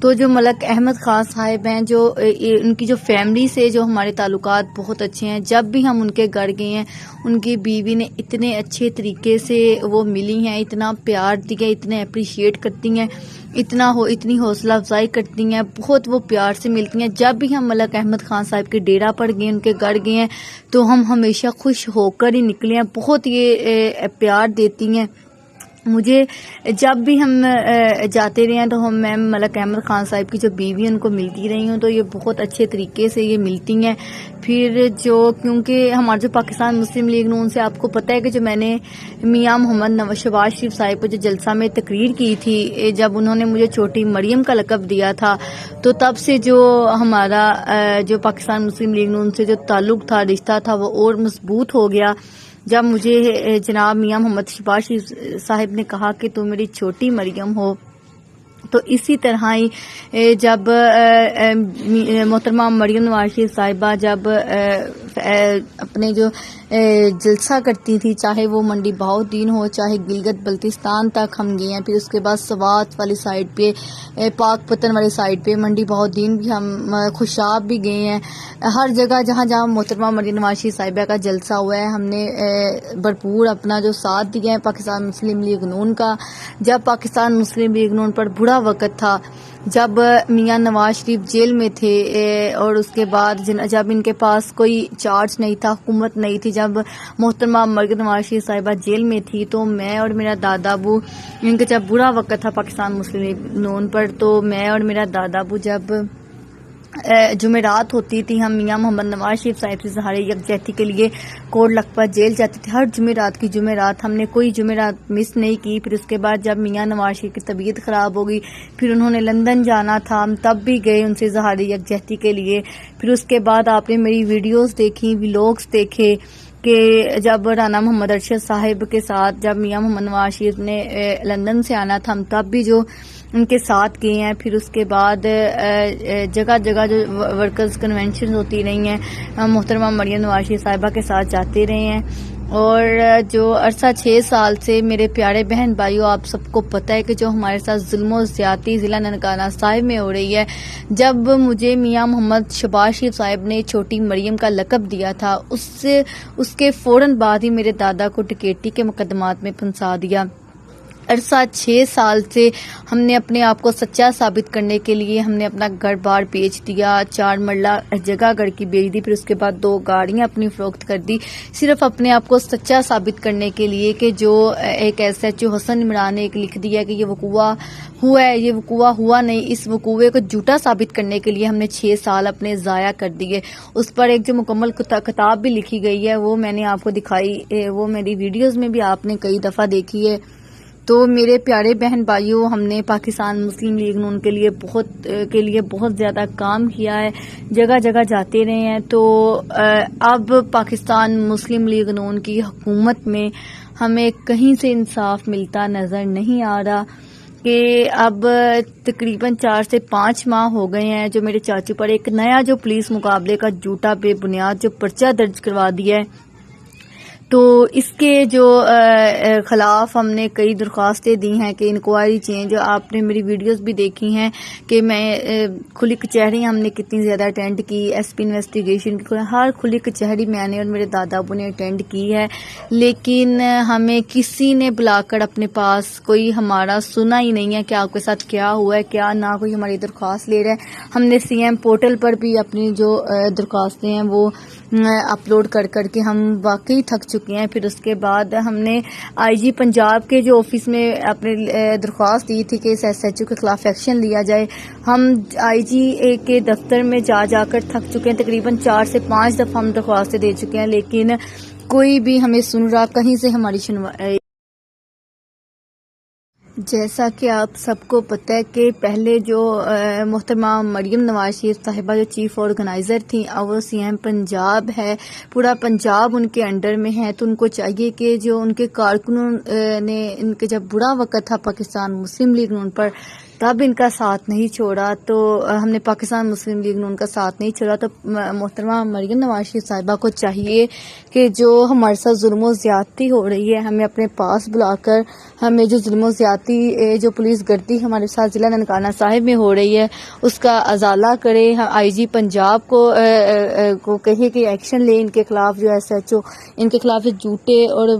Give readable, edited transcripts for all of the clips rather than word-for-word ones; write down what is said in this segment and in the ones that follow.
تو جو ملک احمد خان صاحب ہیں، جو ان کی جو فیملی سے جو ہمارے تعلقات بہت اچھے ہیں، جب بھی ہم ان کے گھر گئے ہیں ان کی بیوی نے اتنے اچھے طریقے سے وہ ملی ہیں، اتنا پیار دیا، اتنے اپریشیٹ کرتی ہیں، اتنی حوصلہ افزائی کرتی ہیں، بہت وہ پیار سے ملتی ہیں۔ جب بھی ہم ملک احمد خان صاحب کے ڈیرا پر گئے، ان کے گھر گئے ہیں، تو ہم ہمیشہ خوش ہو کر ہی نکلے ہیں۔ بہت یہ پیار دیتی ہیں مجھے۔ جب بھی ہم جاتے رہے ہیں تو میں ملک احمد خان صاحب کی جو بیوی ان کو ملتی رہی ہوں، تو یہ بہت اچھے طریقے سے یہ ملتی ہیں۔ پھر کیونکہ ہمارا جو پاکستان مسلم لیگ نون سے آپ کو پتہ ہے کہ جو میں نے میاں محمد شہباز شریف صاحب کو جو جلسہ میں تقریر کی تھی، جب انہوں نے مجھے چھوٹی مریم کا لقب دیا تھا، تو تب سے جو ہمارا جو پاکستان مسلم لیگ نون سے جو تعلق تھا، رشتہ تھا، وہ اور مضبوط ہو گیا جب مجھے جناب میاں محمد شہباز شریف صاحب نے کہا کہ تم میری چھوٹی مریم ہو۔ تو اسی طرح ہی جب محترمہ مریم نواز شریف صاحبہ جب اپنے جو جلسہ کرتی تھی، چاہے وہ منڈی بہاؤالدین ہو، چاہے گلگت بلتستان تک ہم گئے ہیں، پھر اس کے بعد سوات والی سائڈ پہ، پاک پتن والی سائڈ پہ، منڈی بہاؤالدین بھی ہم، خوشاب بھی گئے ہیں۔ ہر جگہ جہاں جہاں محترمہ مریم نواز شریف صاحبہ کا جلسہ ہوا ہے، ہم نے بھرپور اپنا جو ساتھ دیا ہے پاکستان مسلم لیگ نون کا۔ جب پاکستان مسلم لیگ نون پر برا وقت تھا، جب میاں نواز شریف جیل میں تھے، اور اس کے بعد جب ان کے پاس کوئی چارج نہیں تھا، حکومت نہیں تھی، جب محترمہ مریم نواز شریف صاحبہ جیل میں تھی، تو میں اور میرا دادا ابو، ان کا جب برا وقت تھا پاکستان مسلم لیگ نون پر، تو میں اور میرا دادا ابو جب جمعرات ہوتی تھی، ہم میاں محمد نواز شریف صاحب سے سہارے یکجہتی کے لیے کوٹ لکھپت جیل جاتے تھے۔ ہر جمعرات ہم نے کوئی جمعرات مس نہیں کی۔ پھر اس کے بعد جب میاں نواز شریف کی طبیعت خراب ہو گئی، پھر انہوں نے لندن جانا تھا، ہم تب بھی گئے ان سے سہارے یکجہتی کے لیے۔ پھر اس کے بعد آپ نے میری ویڈیوز دیکھی، ولاگز دیکھے کہ جب رانا محمد ارشد صاحب کے ساتھ جب میاں محمد نواز شریف نے لندن سے آنا تھا، ہم تب بھی جو ان کے ساتھ گئے ہیں۔ پھر اس کے بعد جگہ جگہ جو ورکرز کنونشن ہوتی رہی ہیں، ہم محترمہ مریم نواز شریف صاحبہ کے ساتھ جاتے رہے ہیں۔ اور جو عرصہ 6 سال سے میرے پیارے بہن بھائیوں، آپ سب کو پتہ ہے کہ جو ہمارے ساتھ ظلم و زیادتی ضلع ننکانہ صاحب میں ہو رہی ہے۔ جب مجھے میاں محمد شہباز شریف صاحب نے چھوٹی مریم کا لقب دیا تھا، اس کے فوراً بعد ہی میرے دادا کو ڈکیتی کے مقدمات میں پھنسا دیا۔ عرصہ 6 سال سے ہم نے اپنے آپ کو سچا ثابت کرنے کے لیے ہم نے اپنا گھر بار بیچ دیا، 4 مرلہ جگہ گھر کی بیچ دی، پھر اس کے بعد 2 گاڑیاں اپنی فروخت کر دی، صرف اپنے آپ کو سچا ثابت کرنے کے لیے کہ جو ایک SHO حسن عمران نے ایک لکھ دیا کہ یہ وقوع ہوا ہے، یہ وقوع ہوا نہیں۔ اس وقوعے کو جھوٹا ثابت کرنے کے لیے ہم نے 6 سال اپنے ضائع کر دیے۔ اس پر ایک جو مکمل کتاب بھی لکھی گئی ہے، وہ میں نے آپ کو دکھائی، وہ میری ویڈیوز میں بھی آپ نے کئی دفعہ دیکھی ہے۔ تو میرے پیارے بہن بھائیوں، ہم نے پاکستان مسلم لیگ نون کے لیے بہت زیادہ کام کیا ہے، جگہ جگہ جاتے رہے ہیں۔ تو اب پاکستان مسلم لیگ نون کی حکومت میں ہمیں کہیں سے انصاف ملتا نظر نہیں آ رہا کہ اب تقریباً 4 سے 5 ماہ ہو گئے ہیں جو میرے چاچو پر ایک نیا جو پولیس مقابلے کا جھوٹا بے بنیاد جو پرچہ درج کروا دیا ہے۔ تو اس کے جو خلاف ہم نے کئی درخواستیں دی ہیں کہ انکوائری چینج، آپ نے میری ویڈیوز بھی دیکھی ہیں کہ میں کھلی کچہری ہم نے کتنی زیادہ اٹینڈ کی، SP انویسٹیگیشن کی ہر کھلی کچہری میں نے اور میرے دادا ابو نے اٹینڈ کی ہے، لیکن ہمیں کسی نے بلا کر اپنے پاس کوئی ہمارا سنا ہی نہیں ہے کہ آپ کے ساتھ کیا ہوا ہے، کیا نہ کوئی ہماری درخواست لے رہا ہے۔ ہم نے CM پورٹل پر بھی اپنی جو درخواستیں ہیں وہ اپلوڈ کر کے ہم واقعی تھک چکے ہیں۔ پھر اس کے بعد ہم نے IG پنجاب کے جو آفس میں اپنی درخواست دی تھی کہ اس SHO کے خلاف ایکشن لیا جائے۔ ہم IG کے دفتر میں جا کر تھک چکے ہیں، تقریباً 4 سے 5 دفعہ ہم درخواستیں دے چکے ہیں، لیکن کوئی بھی ہمیں سن رہا، کہیں سے ہماری سنوائی۔ جیسا کہ آپ سب کو پتہ ہے کہ پہلے جو محترمہ مریم نواز شریف صاحبہ جو چیف آرگنائزر تھیں، اب وہ CM پنجاب ہے، پورا پنجاب ان کے انڈر میں ہے۔ تو ان کو چاہیے کہ جو ان کے کارکنوں نے ان کے جب برا وقت تھا پاکستان مسلم لیگ نون پر، تب ان کا ساتھ نہیں چھوڑا، تو ہم نے پاکستان مسلم لیگ نے ان کا ساتھ نہیں چھوڑا، تو محترمہ مریم نواز شریف صاحبہ کو چاہیے کہ جو ہمارے ساتھ ظلم و زیادتی ہو رہی ہے ہمیں اپنے پاس بلا کر ہمیں جو ظلم و زیادتی جو پولیس گردی ہمارے ساتھ ضلع ننکانہ صاحب میں ہو رہی ہے اس کا ازالہ کرے، آئی جی پنجاب کو کہیے کہ ایکشن لے ان کے خلاف، جو ایس ایچ او ان کے خلاف جھوٹے اور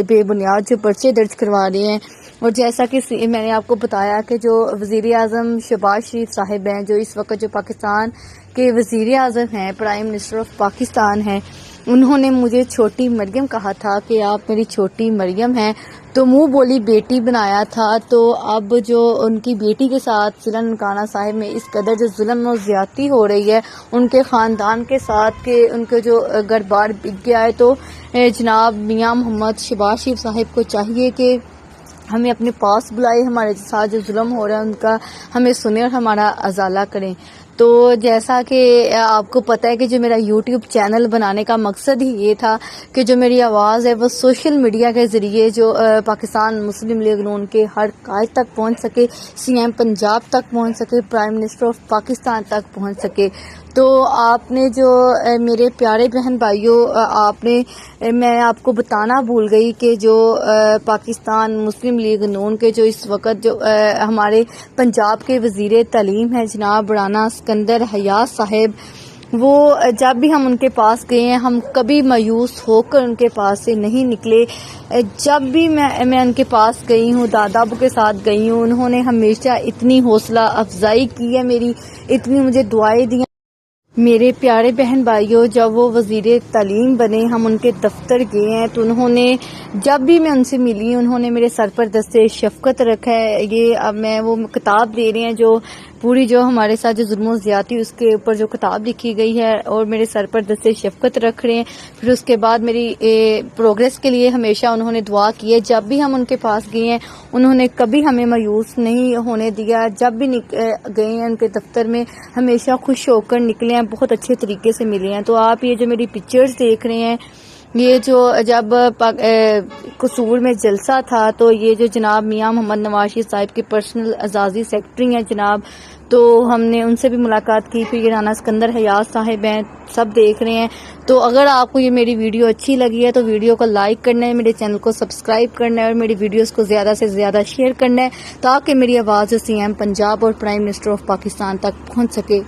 بے بنیاد جو پرچے درج کروا رہے ہیں۔ اور جیسا کہ میں نے آپ کو بتایا کہ جو وزیر اعظم شہباز شریف صاحب ہیں، جو اس وقت جو پاکستان کے وزیر اعظم ہیں، پرائم منسٹر آف پاکستان ہیں، انہوں نے مجھے چھوٹی مریم کہا تھا کہ آپ میری چھوٹی مریم ہیں، تو منہ بولی بیٹی بنایا تھا۔ تو اب جو ان کی بیٹی کے ساتھ ضلع ننکانہ صاحب میں اس قدر جو ظلم و زیادتی ہو رہی ہے ان کے خاندان کے ساتھ کہ ان کے جو گھر بار بک گیا ہے، تو جناب میاں محمد شہباز شریف صاحب کو چاہیے کہ ہمیں اپنے پاس بلائے، ہمارے ساتھ جو ظلم ہو رہا ہے ان کا ہمیں سنیں اور ہمارا ازالہ کریں۔ تو جیسا کہ آپ کو پتہ ہے کہ جو میرا یوٹیوب چینل بنانے کا مقصد ہی یہ تھا کہ جو میری آواز ہے وہ سوشل میڈیا کے ذریعے جو پاکستان مسلم لیگ نون کے ہر قائد تک پہنچ سکے، سی ایم پنجاب تک پہنچ سکے، پرائم منسٹر آف پاکستان تک پہنچ سکے۔ تو آپ نے جو میرے پیارے بہن بھائیوں، میں آپ کو بتانا بھول گئی کہ جو پاکستان مسلم لیگ نون کے جو اس وقت جو ہمارے پنجاب کے وزیر تعلیم ہیں جناب رانا اسکندر حیات صاحب، وہ جب بھی ہم ان کے پاس گئے ہیں ہم کبھی مایوس ہو کر ان کے پاس سے نہیں نکلے۔ جب بھی میں ان کے پاس گئی ہوں، دادا ابو کے ساتھ گئی ہوں، انہوں نے ہمیشہ اتنی حوصلہ افزائی کی ہے میری، اتنی مجھے دعائیں دی۔ میرے پیارے بہن بھائیوں، جب وہ وزیر تعلیم بنے ہم ان کے دفتر گئے ہیں تو انہوں نے جب بھی میں ان سے ملی انہوں نے میرے سر پر دستے شفقت رکھا ہے۔ یہ اب میں وہ کتاب دے رہی ہیں جو پوری جو ہمارے ساتھ جو ظلم و زیادتی اس کے اوپر جو کتاب لکھی گئی ہے، اور میرے سر پر دستے شفقت رکھ رہے ہیں۔ پھر اس کے بعد میری پروگریس کے لیے ہمیشہ انہوں نے دعا کی ہے۔ جب بھی ہم ان کے پاس گئے ہیں انہوں نے کبھی ہمیں مایوس نہیں ہونے دیا، جب بھی گئے ہیں ان کے دفتر میں ہمیشہ خوش ہو کر نکلے ہیں، بہت اچھے طریقے سے ملے ہیں۔ تو آپ یہ جو میری پکچرز دیکھ رہے ہیں، یہ جو جب قصور میں جلسہ تھا تو یہ جو جناب میاں محمد نواز شریف صاحب کے پرسنل اعزازی سیکرٹری ہیں جناب، تو ہم نے ان سے بھی ملاقات کی۔ پھر یہ رانا اسکندر حیات صاحب ہیں، سب دیکھ رہے ہیں۔ تو اگر آپ کو یہ میری ویڈیو اچھی لگی ہے تو ویڈیو کو لائک کرنا ہے، میرے چینل کو سبسکرائب کرنا ہے، اور میری ویڈیوز کو زیادہ سے زیادہ شیئر کرنا ہے تاکہ میری آواز سی ایم پنجاب اور پرائم منسٹر آف پاکستان تک پہنچ سکے۔